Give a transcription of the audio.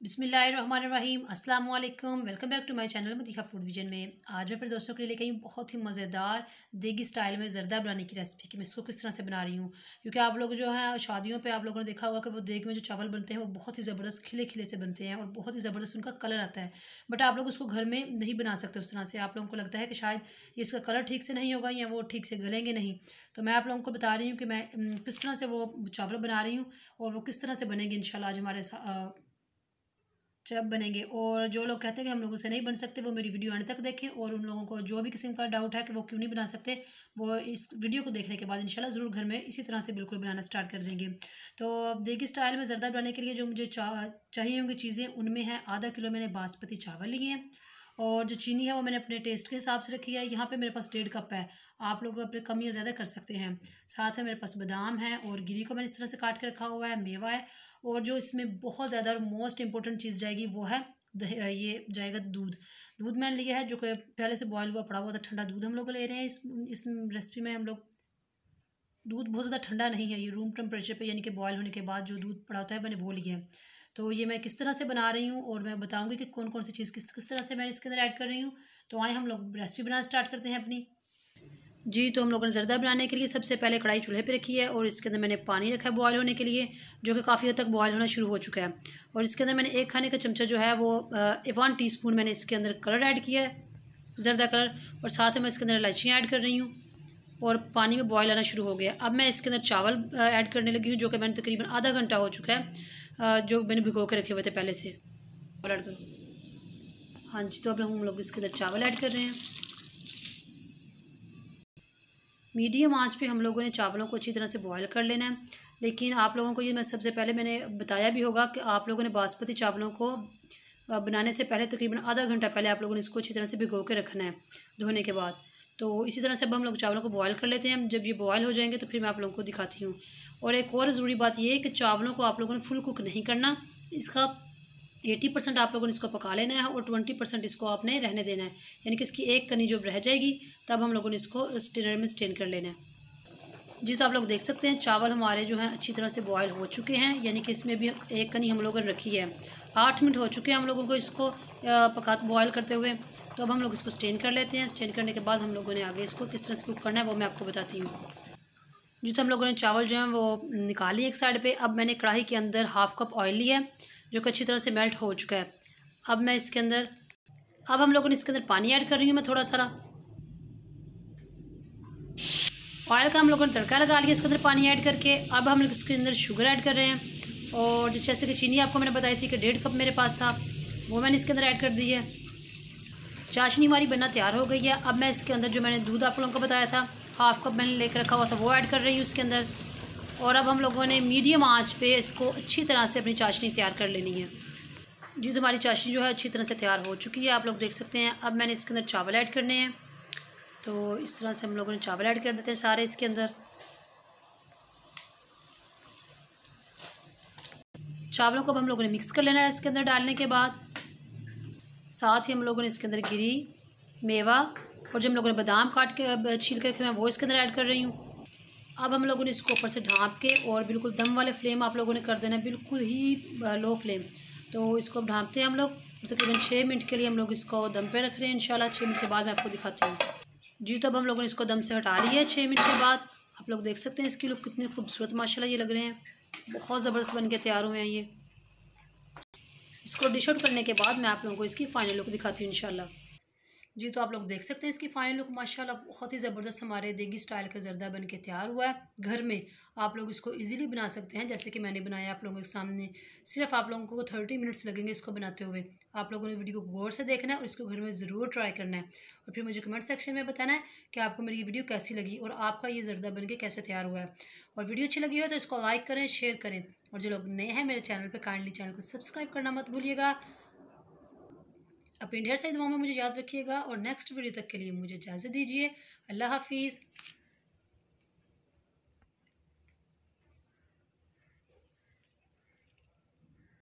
बिस्मिल्लाहिर्रहमानिर्रहीम अस्सलाम वालेकुम। Welcome back to my channel Madiha food vision में। आज मैं अपने दोस्तों के लिए लेके आई हूँ बहुत ही मज़ेदार देगी स्टाइल में ज़र्दा बनाने की रेसिपी कि मैं इसको किस तरह से बना रही हूँ। क्योंकि आप लोग जो है शादियों पे आप लोगों ने देखा होगा कि वो देग में जो चावल बनते हैं वो बहुत ही ज़बरदस्त खिले खिले से बनते हैं और बहुत ही ज़बरदस्त उनका कलर आता है। बट आप लोग उसको घर में नहीं बना सकते उस तरह से। आप लोगों को लगता है कि शायद इसका कलर ठीक से नहीं होगा या वो ठीक से गलेंगे नहीं। तो मैं आप लोगों को बता रही हूँ कि मैं किस तरह से वो चावल बना रही हूँ और वो किस तरह से बनेंगे इंशाल्लाह आज हमारे जब बनेंगे। और जो लोग कहते हैं कि हम लोगों से नहीं बन सकते वो मेरी वीडियो अंत तक देखें, और उन लोगों को जो भी किस्म का डाउट है कि वो क्यों नहीं बना सकते वो इस वीडियो को देखने के बाद इंशाल्लाह ज़रूर घर में इसी तरह से बिल्कुल बनाना स्टार्ट कर देंगे। तो देगी स्टाइल में ज़र्दा बनाने के लिए जो मुझे चाहिए होंगी चीज़ें, उनमें है आधा किलो मैंने बासमती चावल लिए हैं, और जो चीनी है वो मैंने अपने टेस्ट के हिसाब से रखी है। यहाँ पे मेरे पास 1.5 कप है, आप लोग अपने कम या ज़्यादा कर सकते हैं। साथ में मेरे पास बादाम है और गिरी को मैंने इस तरह से काट के रखा हुआ है, मेवा है। और जो इसमें बहुत ज़्यादा और मोस्ट इंपॉर्टेंट चीज़ जाएगी वो है ये जाएगा दूध। दूध मैंने लिया है जो कि पहले से बॉयल हुआ पड़ा हुआ था, ठंडा दूध हम लोग ले रहे हैं। इस रेसिपी में हम लोग दूध बहुत ज़्यादा ठंडा नहीं है, ये रूम टेम्परेचर पे यानी कि बॉयल होने के बाद जो दूध पड़ा होता है मैंने वो लिया है। तो ये मैं किस तरह से बना रही हूँ और मैं बताऊँगी कि कौन कौन सी चीज़ किस किस तरह से मैं इसके अंदर ऐड कर रही हूँ। तो आए हम लोग रेसिपी बनाना स्टार्ट करते हैं अपनी। जी, तो हम लोगों ने ज़र्दा बनाने के लिए सबसे पहले कढ़ाई चूल्हे पे रखी है और इसके अंदर मैंने पानी रखा है बॉयल होने के लिए, जो कि काफ़ी हद तक बॉयल होना शुरू हो चुका है। और इसके अंदर मैंने 1 खाने का चमचा जो है वो 1 टीस्पून मैंने इसके अंदर कलर ऐड किया है, ज़र्दा कलर। और साथ में मैं इसके अंदर इलायचियाँ ऐड कर रही हूँ और पानी में बॉयल आना शुरू हो गया। अब मैं इसके अंदर चावल ऐड करने लगी हूँ, जो कि मैंने तकरीबन आधा घंटा हो चुका है जो मैंने भिगो के रखे हुए थे पहले से। हाँ जी, तो अब हम लोग इसके अंदर चावल ऐड कर रहे हैं। मीडियम आंच पे हम लोगों ने चावलों को अच्छी तरह से बॉयल कर लेना है। लेकिन आप लोगों को ये मैं सबसे पहले मैंने बताया भी होगा कि आप लोगों ने बासमती चावलों को बनाने से पहले तकरीबन आधा घंटा पहले आप लोगों ने इसको अच्छी तरह से भिगो के रखना है धोने के बाद। तो इसी तरह से अब हम लोग चावलों को बॉयल कर लेते हैं। जब ये बॉयल हो जाएंगे तो फिर मैं आप लोगों को दिखाती हूँ। और एक और ज़रूरी बात ये है कि चावलों को आप लोगों ने फुल कुक नहीं करना, इसका 80% आप लोगों ने इसको पका लेना है और 20% इसको आपने रहने देना है। यानी कि इसकी एक कनी जब रह जाएगी तब हम लोगों ने इसको स्टेनर में स्टेन कर लेना है। जी, तो आप लोग देख सकते हैं चावल हमारे जो हैं अच्छी तरह से बॉयल हो चुके हैं, यानी कि इसमें भी एक कनी हम लोगों ने रखी है। 8 मिनट हो चुके हैं हम लोगों को इसको बॉयल करते हुए। तो अब हम लोग इसको स्टेन कर लेते हैं। स्टेन करने के बाद हम लोगों ने आगे इसको किस तरह से कुक करना है वो मैं आपको बताती हूँ। जी, तो हम लोगों ने चावल जो हैं वो निकाली एक साइड पे। अब मैंने कढ़ाई के अंदर 1/2 कप ऑयल लिया है, जो कि अच्छी तरह से मेल्ट हो चुका है। अब मैं इसके अंदर अब हम लोगों ने इसके अंदर पानी ऐड कर रही हूँ मैं थोड़ा सारा। ऑयल का हम लोगों ने तड़का लगा लिया इसके अंदर पानी ऐड करके। अब हम लोग इसके अंदर शुगर ऐड कर रहे हैं, और जो जैसे कि चीनी आपको मैंने बताई थी कि 1.5 कप मेरे पास था, वो मैंने इसके अंदर ऐड कर दी है। चाशनी हमारी बनना तैयार हो गई है। अब मैं इसके अंदर जो मैंने दूध आप लोगों को बताया था 1/2 कप मैंने लेकर रखा हुआ था वो ऐड कर रही हूँ इसके अंदर। और अब हम लोगों ने मीडियम आँच पर इसको अच्छी तरह से अपनी चाशनी तैयार कर लेनी है। जी, तो हमारी चाशनी जो है अच्छी तरह से तैयार हो चुकी है, आप लोग देख सकते हैं। अब मैंने इसके अंदर चावल ऐड करने हैं, तो इस तरह से हम लोगों ने चावल ऐड कर देते हैं सारे इसके अंदर। चावलों को अब हम लोगों ने मिक्स कर लेना है इसके अंदर डालने के बाद। साथ ही हम लोगों ने इसके अंदर गिरी, मेवा और जो हम लोगों ने बादाम काट के छील के रखे हैं वो इसके अंदर ऐड कर रही हूँ। अब हम लोगों ने इसको ऊपर से ढाँप के और बिल्कुल दम वाले फ्लेम आप लोगों ने कर देना है, बिल्कुल ही लो फ्लेम। तो इसको अब ढाँपते हैं हम लोग तकरीबन 6 मिनट के लिए हम लोग इसको दम पे रख रहे हैं। इंशाल्लाह 6 मिनट के बाद मैं आपको दिखाती हूँ। जी, तो अब हम लोगों ने इसको दम से हटा लिया है 6 मिनट के बाद। आप लोग देख सकते हैं इसकी लुक कितने खूबसूरत माशाल्लाह ये लग रहे हैं, बहुत ज़बरदस्त बन के तैयार हुए हैं ये। इसको डिश आउट करने के बाद मैं आप लोगों को इसकी फ़ाइनल लुक दिखाती हूँ इंशाल्लाह। जी, तो आप लोग देख सकते हैं इसकी फ़ाइनल लुक माशाल्लाह बहुत ही ज़बरदस्त हमारे देगी स्टाइल का ज़र्दा बन के तैयार हुआ है। घर में आप लोग इसको इजीली बना सकते हैं जैसे कि मैंने बनाया आप लोगों के सामने। सिर्फ आप लोगों को 30 मिनट्स लगेंगे इसको बनाते हुए। आप लोगों ने वीडियो को गौर से देखना है और इसको घर में ज़रूर ट्राई करना है, और फिर मुझे कमेंट सेक्शन में बताना है कि आपको मेरी ये वीडियो कैसी लगी और आपका ये ज़र्दा बन के कैसे तैयार हुआ है। और वीडियो अच्छी लगी हो तो इसको लाइक करें, शेयर करें, और जो लोग नए हैं मेरे चैनल पर काइंडली चैनल को सब्सक्राइब करना मत भूलिएगा। अपनी ढेर सारी दुआओं में मुझे याद रखिएगा, और नेक्स्ट वीडियो तक के लिए मुझे इजाज़त दीजिए। अल्लाह हाफिज़।